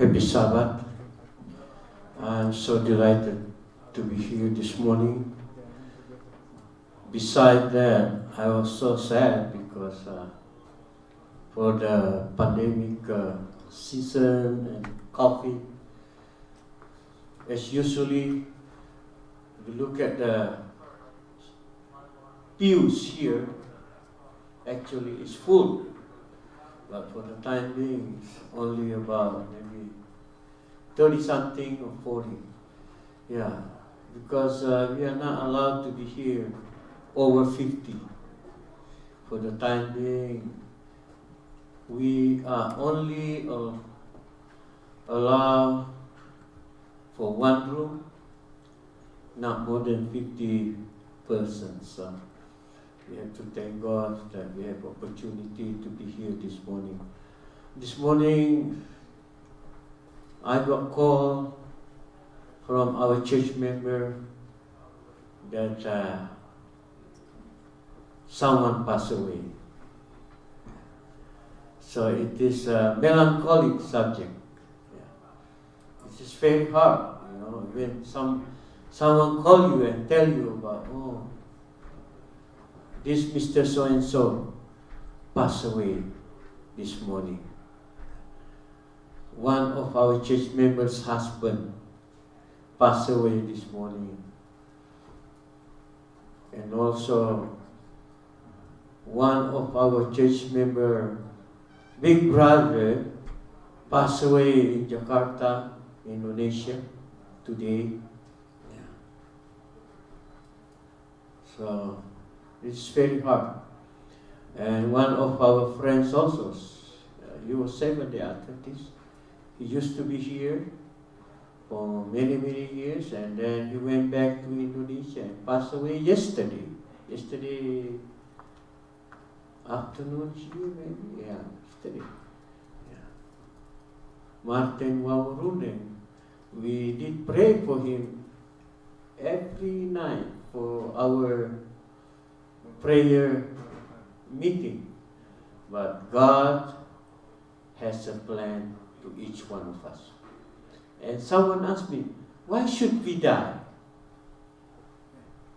Happy Sabbath. I'm so delighted to be here this morning. Besides that, I was so sad because for the pandemic season and COVID, as usually, if you look at the pews here, actually it's full. But for the time being, it's only about maybe 30 something or 40. Yeah, because we are not allowed to be here over 50. For the time being, we are only allowed for one room, not more than 50 persons. So we have to thank God that we have opportunity to be here this morning. This morning, I got call from our church member that someone passed away. So it is a melancholic subject. Yeah. It is very hard, when someone call you and tell you about, this Mr. So-and-so passed away this morning. One of our church members' husband passed away this morning. And also, one of our church member, big brother, passed away in Jakarta, Indonesia, today. Yeah. So, it's very hard. And one of our friends also, he was Seventh-day Adventist. He used to be here for many, many years, and then he went back to Indonesia and passed away yesterday. Yesterday afternoon, maybe? Yeah, yesterday. Yeah. Martin Wauruneng. We did pray for him every night for our prayer meeting. But God has a plan to each one of us. And someone asked me, why should we die?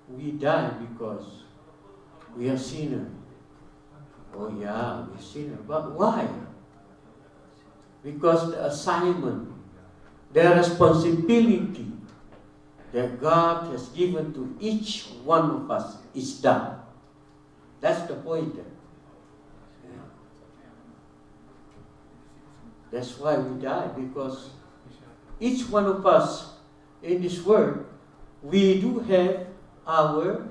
We die because we are sinners. Oh yeah, we're sinners. But why? Because the assignment, the responsibility that God has given to each one of us is done. That's the point. Yeah. That's why we die, because each one of us in this world, we do have our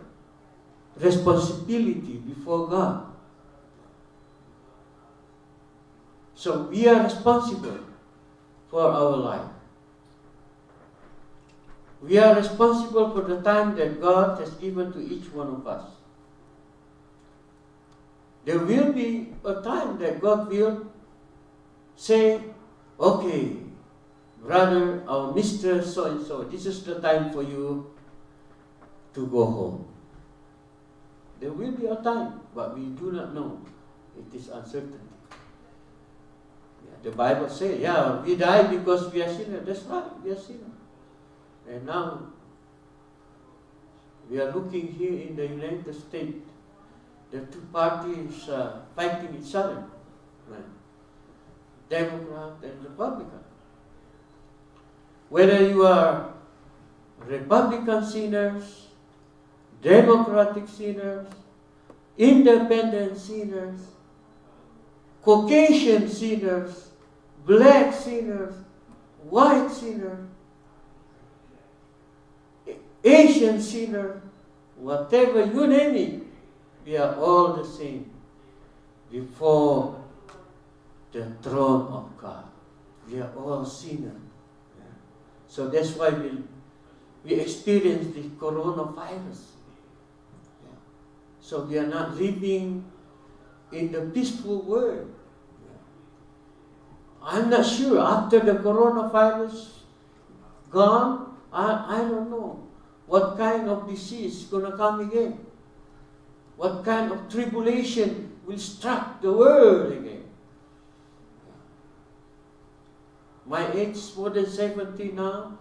responsibility before God. So we are responsible for our life. We are responsible for the time that God has given to each one of us. There will be a time that God will say, okay, brother or Mr. So-and-so, this is the time for you to go home. There will be a time, but we do not know. It is uncertainty. Yeah, the Bible says, we die because we are sinners. That's right, we are sinners. And now, we are looking here in the United States. The two parties fighting each other, right? Democrat and Republican. Whether you are Republican sinners, Democratic sinners, Independent sinners, Caucasian sinners, black sinners, white sinners, Asian sinners, whatever you name it, we are all the same before the throne of God. We are all sinners. Yeah. So that's why we experience the coronavirus. Yeah. So we are not living in the peaceful world. Yeah. I'm not sure after the coronavirus gone, I don't know what kind of disease is going to come again. What kind of tribulation will strike the world again? My age is more than 70 now.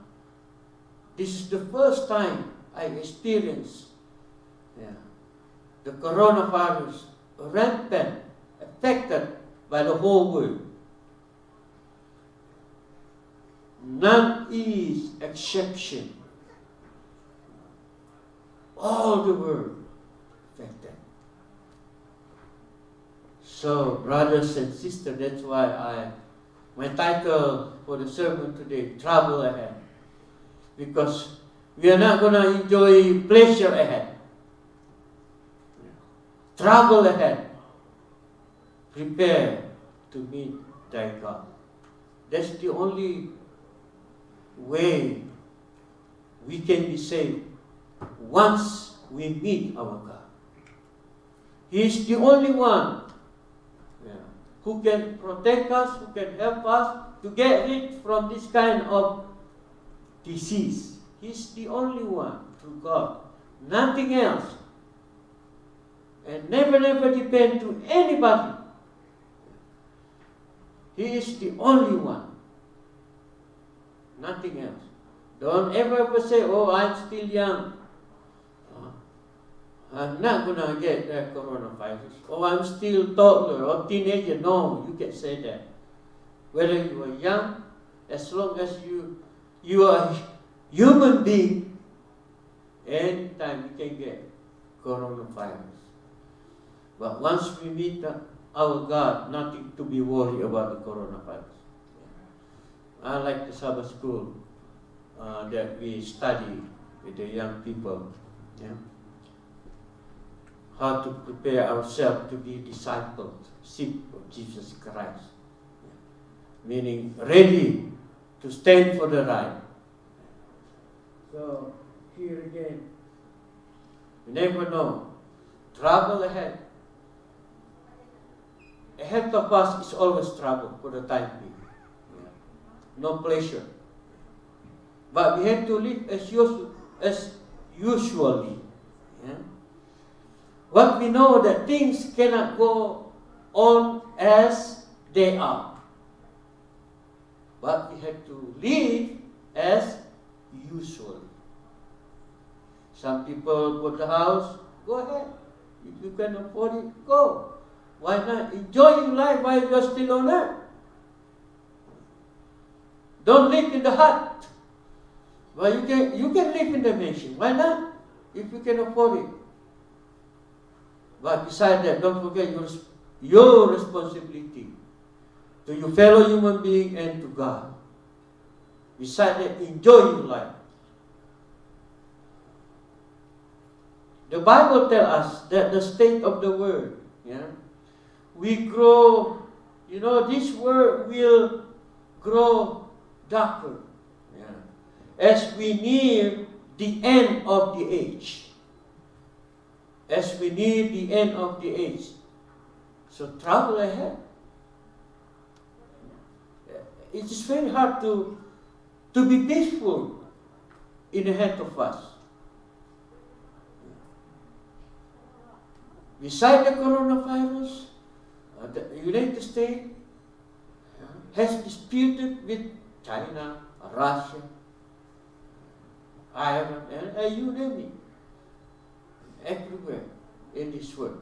This is the first time I experienced the coronavirus rampant, affected by the whole world. None is exception. All the world affected. So, brothers and sisters, that's why my title for the sermon today, Trouble Ahead. Because we are not going to enjoy pleasure ahead. Trouble ahead. Prepare to meet thy God. That's the only way we can be saved once we meet our God. He is the only one who can protect us, who can help us to get rid from this kind of disease. He's the only one, through God. Nothing else. And never depend to anybody. He is the only one. Nothing else. Don't ever say, oh, I'm still young. I'm not going to get the coronavirus. Oh, I'm still toddler or teenager. No, you can't say that. Whether you are young, as long as you are a human being, anytime you can get coronavirus. But once we meet our God, nothing to be worried about the coronavirus. I like the Sabbath school that we study with the young people. How to prepare ourselves to be disciples, sheep of Jesus Christ. Meaning ready to stand for the right. So here again, you never know. Trouble ahead. Ahead of us is always trouble for the time being. No pleasure. But we have to live as usually. What we know that things cannot go on as they are. But we have to live as usual. Some people put the house, go ahead. If you can afford it, go. Why not? Enjoy your life while you are still on earth. Don't live in the hut. Well, you can live in the mansion. Why not? If you can afford it. But besides that, don't forget your responsibility to your fellow human being and to God. Besides that, enjoy your life. The Bible tells us that the state of the world, we grow, this world will grow darker as we near the end of the age. As we near the end of the age. So trouble ahead. It is very hard to be peaceful in ahead of us. Beside the coronavirus, the United States has disputed with China, Russia, Iran, and you name it. Everywhere in this world.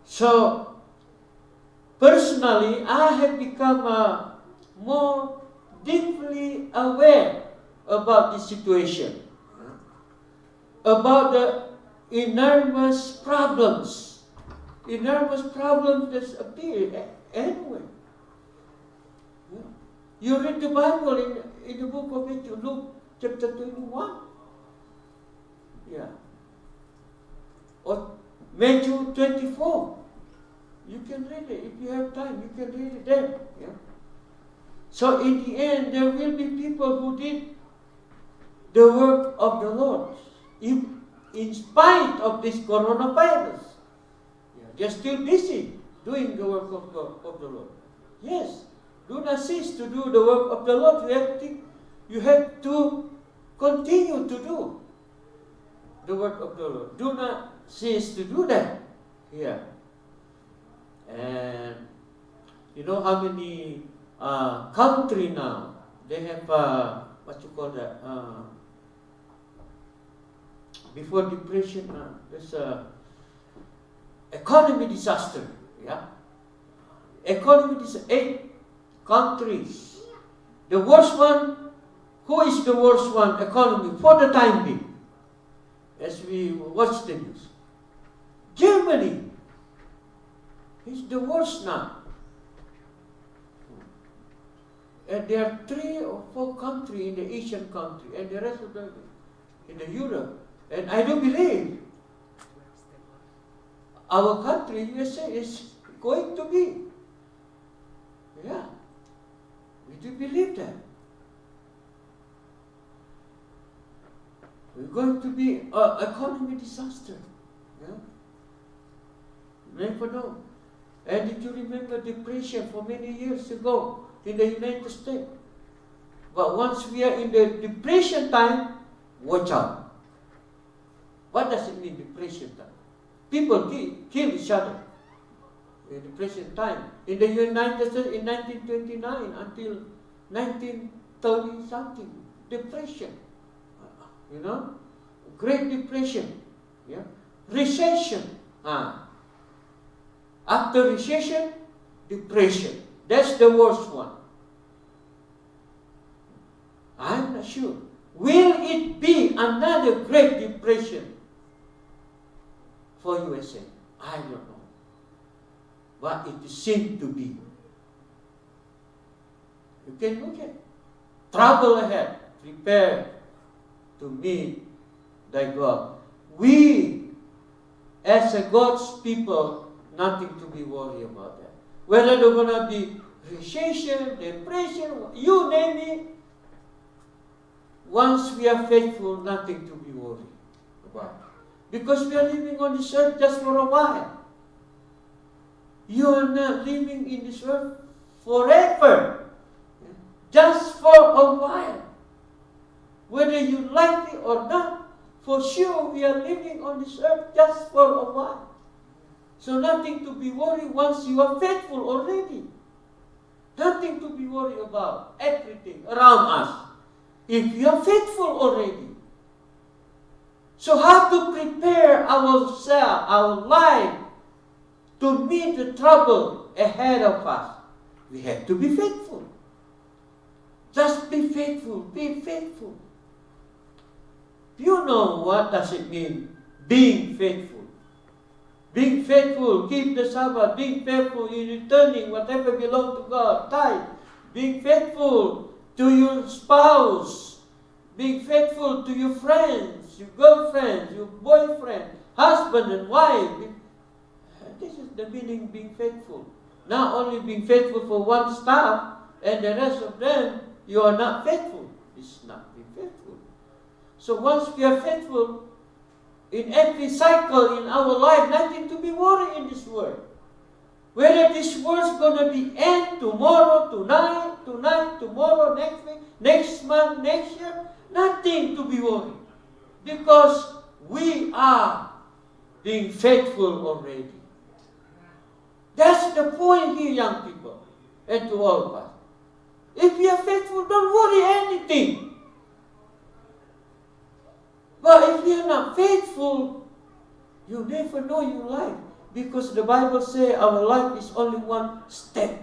So, personally, I have become more deeply aware about this situation, about the enormous problems that appear anywhere. You read the Bible in the book of Luke chapter 21. Or Matthew 24. You can read it. If you have time, you can read it there. So in the end, there will be people who did the work of the Lord. In spite of this coronavirus. They're still busy doing the work of the Lord. Yes. Do not cease to do the work of the Lord. You have to continue to do the work of the Lord. Do not cease to do that here. And you know how many country now, they have what you call that? Before depression, there's a economy disaster. Yeah, economy disaster. 8 countries. The worst one. Who is the worst one? Economy for the time being. As we watch the news, Germany is the worst now. And there are 3 or 4 countries in the Asian country, and the rest of them in the Europe. And I do believe our country, USA, is going to be. Yeah, we do believe that. We're going to be an economy disaster. Yeah? You never know. And did you remember depression for many years ago in the United States? But once we are in the depression time, watch out. What does it mean, depression time? People kill each other in depression time. In the United States in 1929 until 1930 something, depression. You know, Great Depression, yeah, recession. After recession, depression. That's the worst one. I'm not sure. Will it be another Great Depression for USA? I don't know. But it seems to be. You can look at trouble ahead. Prepare to meet thy God. We, as a God's people, nothing to be worried about that. Whether there's going to be recession, depression, you name it, once we are faithful, nothing to be worried about. Because we are living on this earth just for a while. You are not living in this earth forever. Just for a while. Whether you like it or not, for sure we are living on this earth just for a while. So nothing to be worried once you are faithful already. Nothing to be worried about. Everything around us. If you are faithful already. So how to prepare ourselves, our life, to meet the trouble ahead of us? We have to be faithful. Just be faithful. Be faithful. You know what does it mean, being faithful. Being faithful, keep the Sabbath. Being faithful in returning whatever belongs to God, tithe. Being faithful to your spouse. Being faithful to your friends, your girlfriends, your boyfriend, husband and wife. This is the meaning being faithful. Not only being faithful for one staff and the rest of them, you are not faithful. It's not being faithful. So once we are faithful, in every cycle in our life, nothing to be worried in this world. Whether this world's going to be end tomorrow, tonight, tomorrow, next week, next month, next year, nothing to be worried. Because we are being faithful already. That's the point here, young people, and to all of us. If we are faithful, don't worry anything. But if you are not faithful, you never know your life. Because the Bible says our life is only one step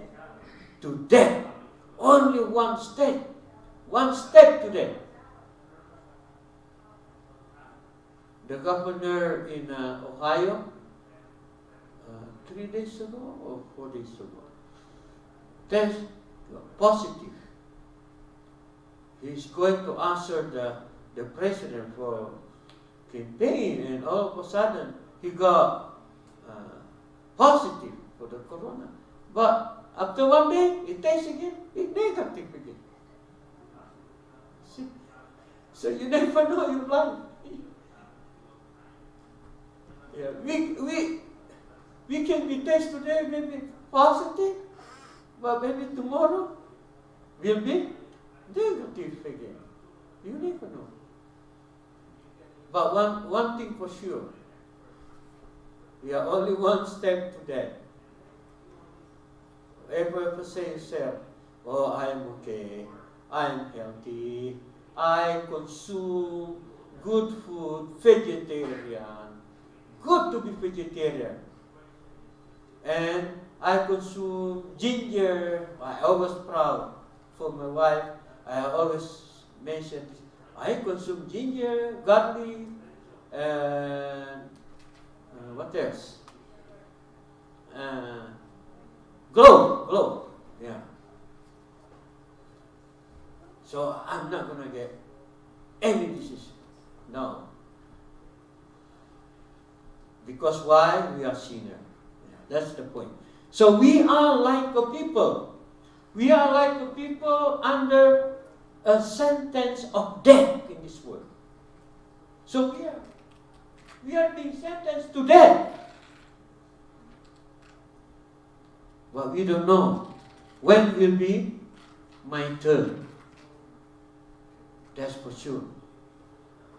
to death. Only one step. One step to death. The governor in Ohio, 3 days ago or 4 days ago, test positive. He's going to answer the president for campaign, and all of a sudden he got positive for the corona. But after 1 day, he tests again, it's negative again. See? So you never know your life. Yeah, we can be tested today, maybe positive, but maybe tomorrow will be negative again. You never know. But one thing for sure, we are only one step to death. Ever say yourself, Oh, I'm okay. I'm healthy. I consume good food, vegetarian. Good to be vegetarian. And I consume ginger. I always proud for my wife. I always mention this. I consume ginger, garlic, and what else? Uh, Glow. Yeah. So I'm not going to get any disease. No. Because why? We are sinners. Yeah, that's the point. So we are like a people. We are like a people under a sentence of death in this world. So we are being sentenced to death. But we don't know when will be my turn. That's for sure.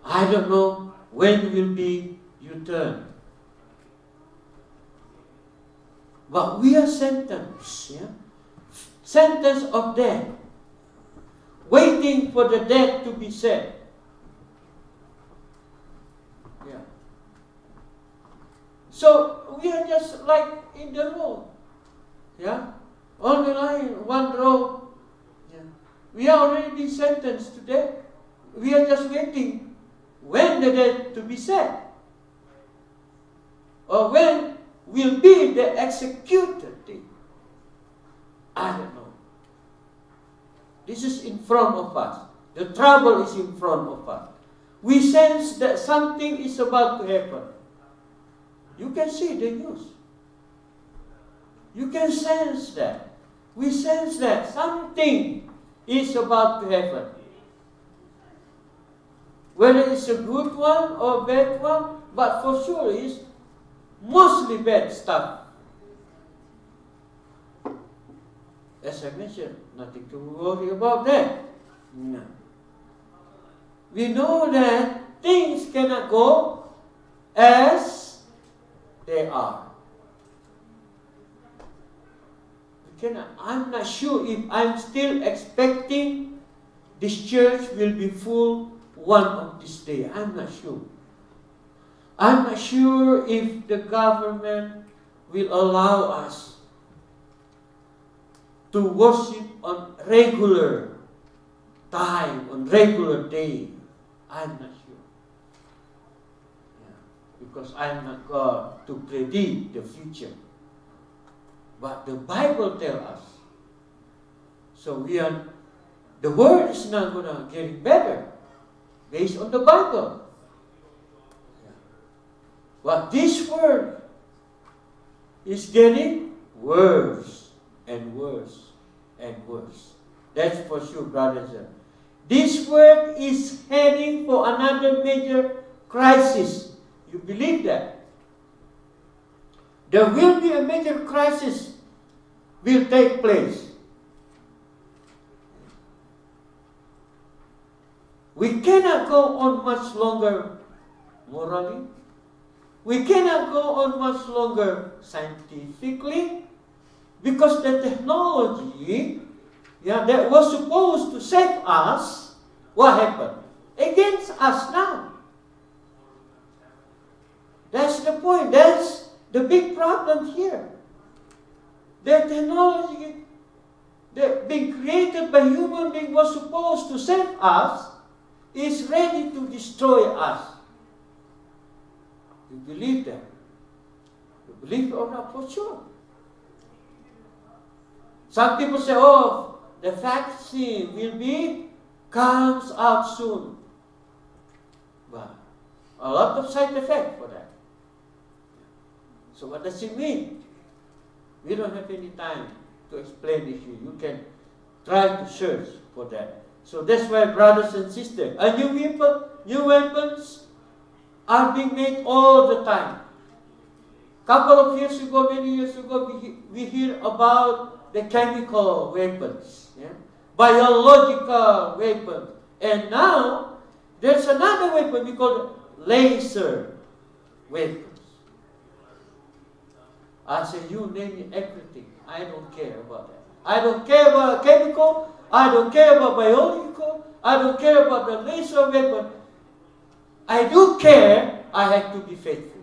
I don't know when will be your turn. But we are sentenced, yeah? Sentence of death. Waiting for the death to be said. Yeah. So we are just like in the road. Yeah? On the line, one row. Yeah. We are already been sentenced to death. We are just waiting when the death to be said. Or when will be the executed day. I don't know. This is in front of us. The trouble is in front of us. We sense that something is about to happen. You can see the news. You can sense that. We sense that something is about to happen. Whether it's a good one or a bad one, but for sure it's mostly bad stuff. As I mentioned, nothing to worry about that. No. We know that things cannot go as they are. I'm not sure if I'm still expecting this church will be full one of this day. I'm not sure. I'm not sure if the government will allow us to worship on regular time, on regular day. I'm not sure. Yeah. Because I'm not God to predict the future. But the Bible tells us. So the word is not going to get better based on the Bible. Yeah. But this word is getting worse and worse and worse. That's for sure, brothers. This world is heading for another major crisis. You believe that? There will be a major crisis will take place. We cannot go on much longer morally. We cannot go on much longer scientifically, because the technology that was supposed to save us, what happened? Against us now. That's the point. That's the big problem here. The technology that being created by human beings was supposed to save us is ready to destroy us. You believe that? You believe it or not? For sure. Some people say, oh, the vaccine comes out soon. But a lot of side effects for that. So what does it mean? We don't have any time to explain this to you. You can try to search for that. So that's why, brothers and sisters, new weapons are being made all the time. Couple of years ago, many years ago, we hear about the chemical weapons, biological weapons. And now, there's another weapon we call laser weapons. I say, you name it, everything. I don't care about that. I don't care about chemical. I don't care about biological. I don't care about the laser weapon. I do care. I have to be faithful.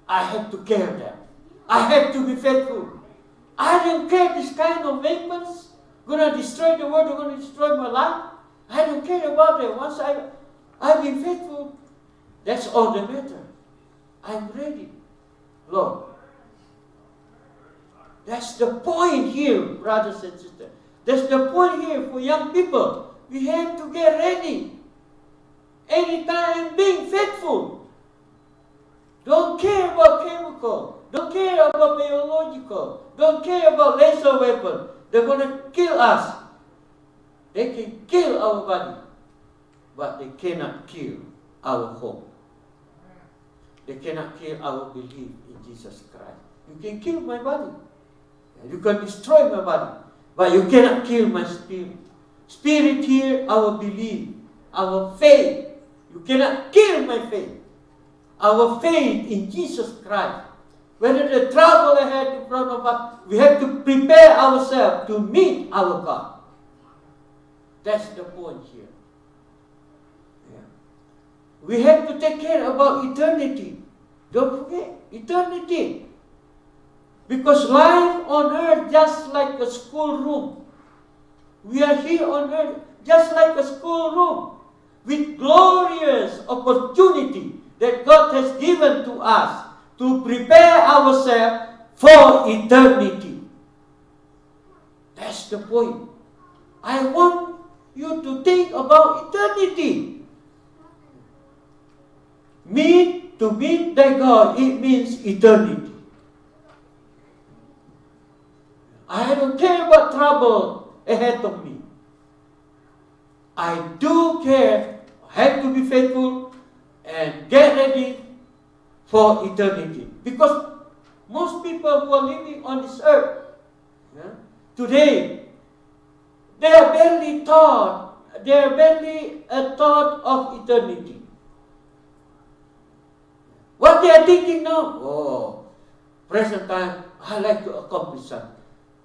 I have to care that. I have to be faithful. I don't care this kind of weapons going to destroy the world, going to destroy my life. I don't care about that. Once I've been faithful, that's all that matters. I'm ready, Lord. That's the point here, brothers and sisters. That's the point here for young people. We have to get ready. Anytime being faithful. Don't care about chemical. Don't care about biological. Don't care about laser weapon. They're going to kill us. They can kill our body, but they cannot kill our hope. They cannot kill our belief in Jesus Christ. You can kill my body. You can destroy my body, but you cannot kill my spirit. Spirit here, our belief, our faith. You cannot kill my faith. Our faith in Jesus Christ. Whether the trouble ahead in front of us, we have to prepare ourselves to meet our God. That's the point here. Yeah. We have to take care about eternity. Don't forget, eternity. Because life on earth, just like a schoolroom. We are here on earth, just like a schoolroom, with glorious opportunity that God has given to us to prepare ourselves for eternity. That's the point. I want you to think about eternity. To meet thy God, it means eternity. I don't care about trouble ahead of me. I do care, I have to be faithful and get ready for eternity. Because most people who are living on this earth today, they are barely a thought of eternity. What they are thinking now? Oh, present time, I like to accomplish something.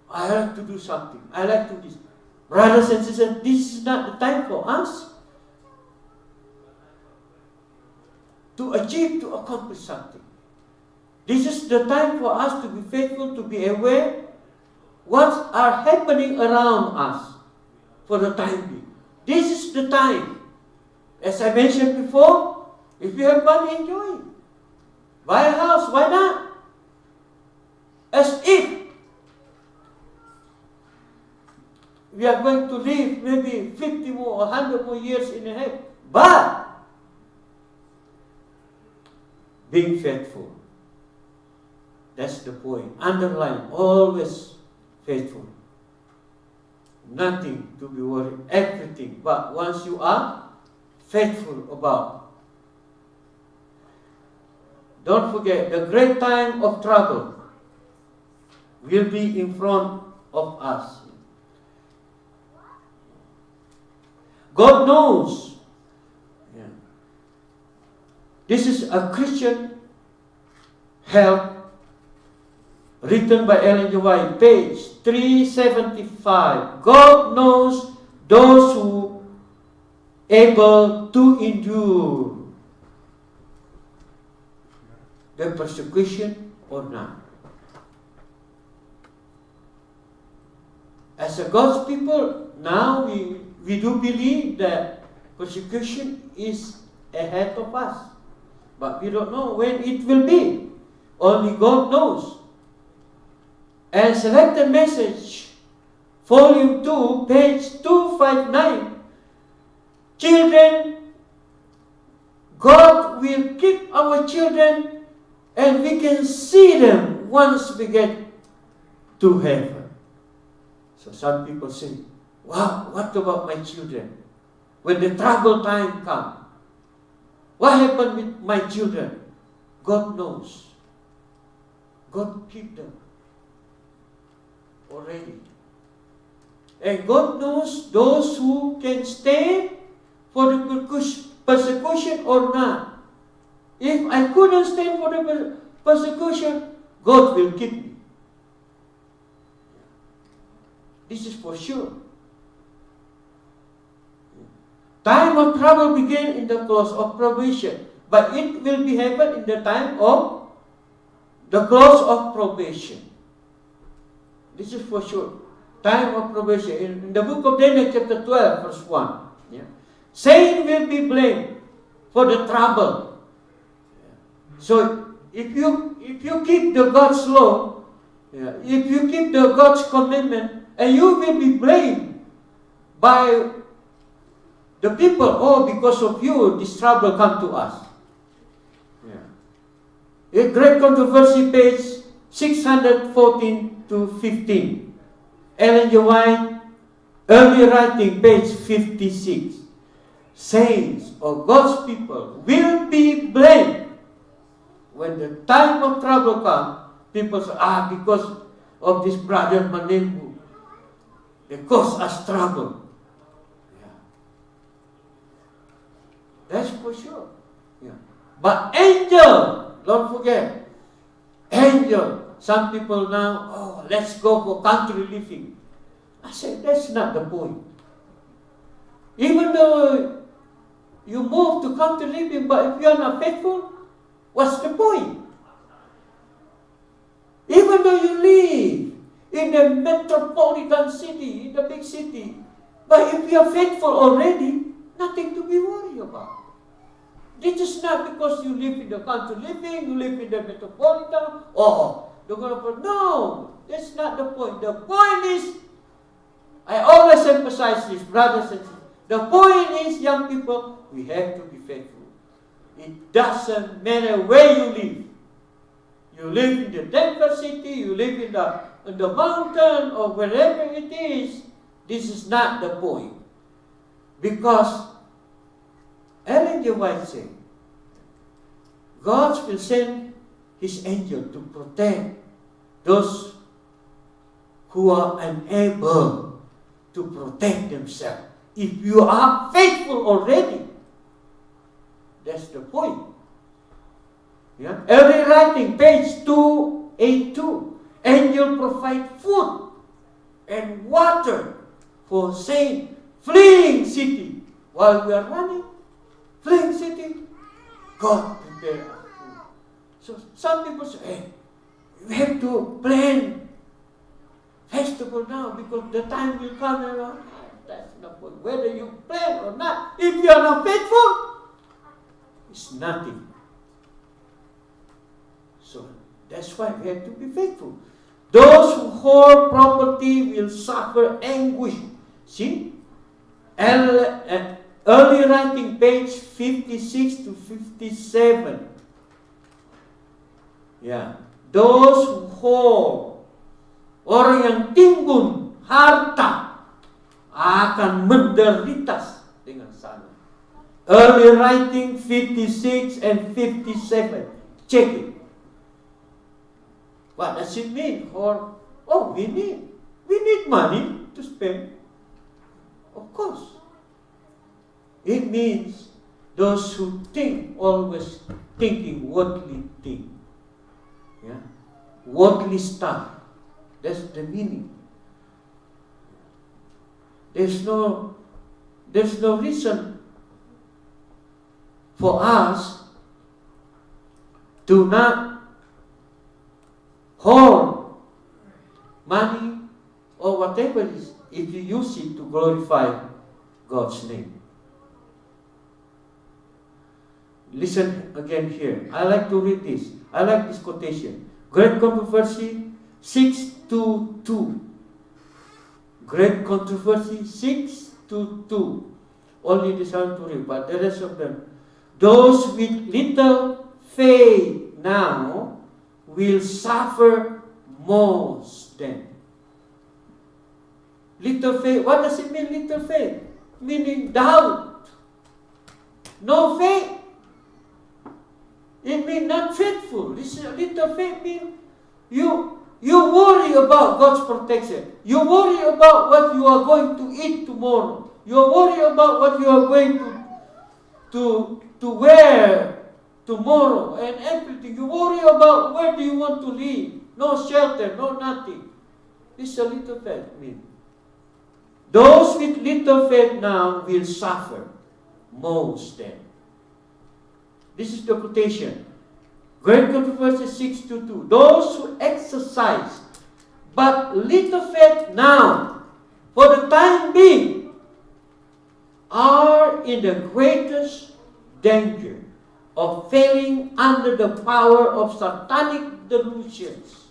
I like to do something. I like to do this. Brothers and sisters, this is not the time for us to achieve, to accomplish something. This is the time for us to be faithful, to be aware what are happening around us for the time being. This is the time. As I mentioned before, if you have money, enjoy it. Buy a house, why not? As if we are going to live maybe 50 more or 100 more years in ahead. But being faithful. That's the point. Underline, always faithful. Nothing to be worried, everything. But once you are faithful about. Don't forget, the great time of trouble will be in front of us. God knows. Yeah. This is a Christian health written by Ellen G. White, page 375. God knows those who able to endure the persecution or not. As a God's people, now we do believe that persecution is ahead of us. But we don't know when it will be. Only God knows. And Selected Message, Volume 2, page 259. Children, God will keep our children and we can see them once we get to heaven. So some people say, wow, what about my children? When the trouble time comes, what happened with my children? God knows. God keep them already. And God knows those who can stand for the persecution or not. If I couldn't stand for the persecution, God will keep me. This is for sure. Time of trouble began in the close of probation, but it will be happen in the time of the close of probation. This is for sure. Time of probation. In the book of Daniel chapter 12 verse 1. Saint will be blamed for the trouble. So if you keep the God's law, if you keep the God's commandment, and you will be blamed by the people, oh, because of you, this trouble come to us. A great controversy, page 614 to 15. Ellen G. White, early writing, page 56. Saints or God's people will be blamed when the time of trouble comes. People say, because of this brother Manenbu, they cause us trouble. That's for sure. But angel, don't forget, angel. Some people now, let's go for country living. I said, that's not the point. Even though you move to country living, but if you are not faithful, what's the point? Even though you live in the metropolitan city, in the big city, but if you are faithful already, nothing to be worried about. This is not because you live in the country living, you live in the metropolitan, no, that's not the point. The point is, I always emphasize this, brothers and sisters, the point is, young people, we have to be faithful. It doesn't matter where you live. You live in the Denver city, you live in the mountain, or wherever it is, this is not the point. Because Ellen G. White said, God will send His angel to protect those who are unable to protect themselves. If you are faithful already, that's the point. Early writing, page 282. Angel provide food and water for saint fleeing city. While we are running, fleeing city, God prepare us food. So some people say, you have to plan festival now because the time will come and that's the point. Whether you plan or not, if you are not faithful, it's nothing. So that's why we have to be faithful. Those who hoard property will suffer anguish. See? Early writing, page 56 to 57. Those who hoard, orang yang timbun harta akan menderita dengan sana. Early writing 56 and 57. Check it. What does it mean? We need money to spend. Of course. It means those who think, always thinking worldly thing. Worldly stuff. That's the meaning. There's no reason for us to not hoard money or whatever it is if you use it to glorify God's name. Listen again here. I like to read this. I like this quotation. Great Controversy 6:2. Great Controversy 6:2. Only this one to read, but the rest of them. Those with little faith now will suffer most then. Little faith, what does it mean, little faith? Meaning doubt. No faith. It means not faithful. This little faith means you worry about God's protection. You worry about what you are going to eat tomorrow. You worry about what you are going to wear tomorrow and everything. You worry about where do you want to live. No shelter, no nothing. This is a little faith. Those with little faith now will suffer most then. This is the quotation. Going to verses 6-2. Those who exercise but little faith now, for the time being, are in the greatest danger of falling under the power of satanic delusions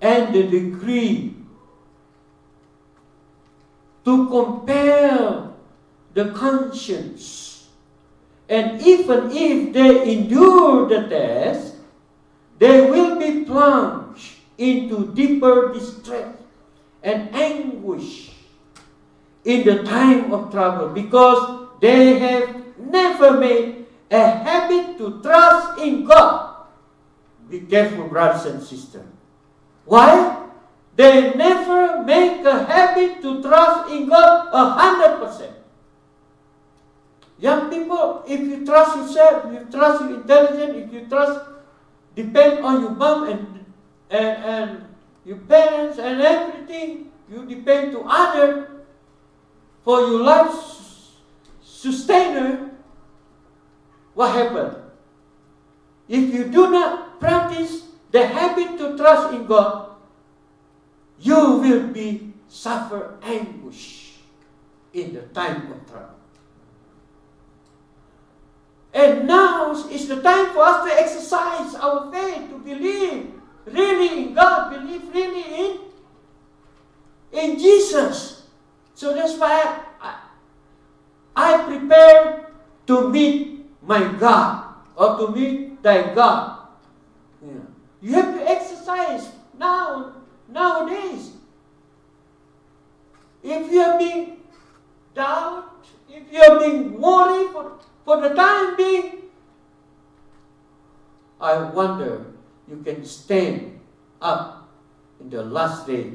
and the degree to compel the conscience. And even if they endure the test, they will be plunged into deeper distress and anguish in the time of trouble, because they have never made a habit to trust in God. Be careful, brothers and sisters. Why? They never make a habit to trust in God 100%. Young people, if you trust yourself, if you trust your intelligence, if you depend on your mom and your parents and everything, you depend to others for your life sustainer, what happens? If you do not practice the habit to trust in God, you will suffer anguish in the time of trouble. And now is the time for us to exercise our faith, to believe really in God, believe really in Jesus. So that's why I prepare to meet my God, or to meet thy God. Yeah. You have to exercise nowadays. If you are being doubt, if you are being worried for the time being, I wonder you can stand up in the last day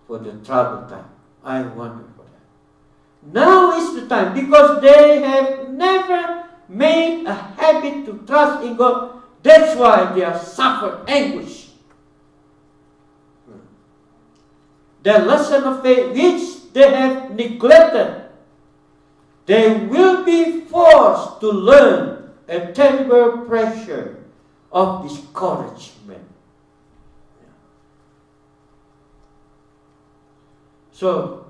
for the trouble time. I wonder for that. Now is the time, because they have never made a habit to trust in God. That's why they have suffered anguish. The lesson of faith which they have neglected, they will be forced to learn a terrible pressure of discouragement. So,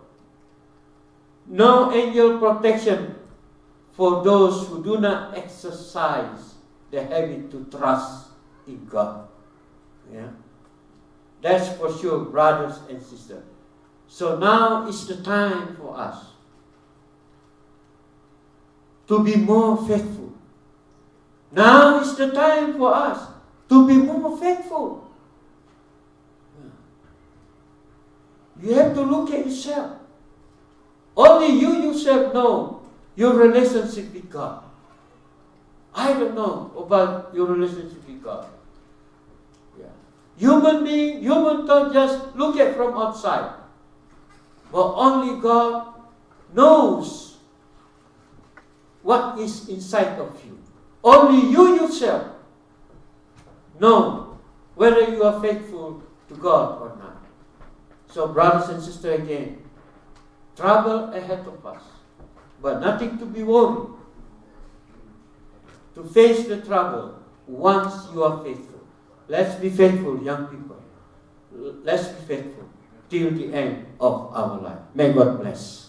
no angel protection for those who do not exercise the habit to trust in God. Yeah? That's for sure, brothers and sisters. So now is the time for us to be more faithful. Now is the time for us to be more faithful. You have to look at yourself. Only you yourself know your relationship with God. I don't know about your relationship with God. Yeah. Human don't just look at from outside. But only God knows what is inside of you. Only you yourself know whether you are faithful to God or not. So, brothers and sisters, again, trouble ahead of us, but nothing to be worried. To face the trouble once you are faithful. Let's be faithful, young people. Let's be faithful till the end of our life. May God bless.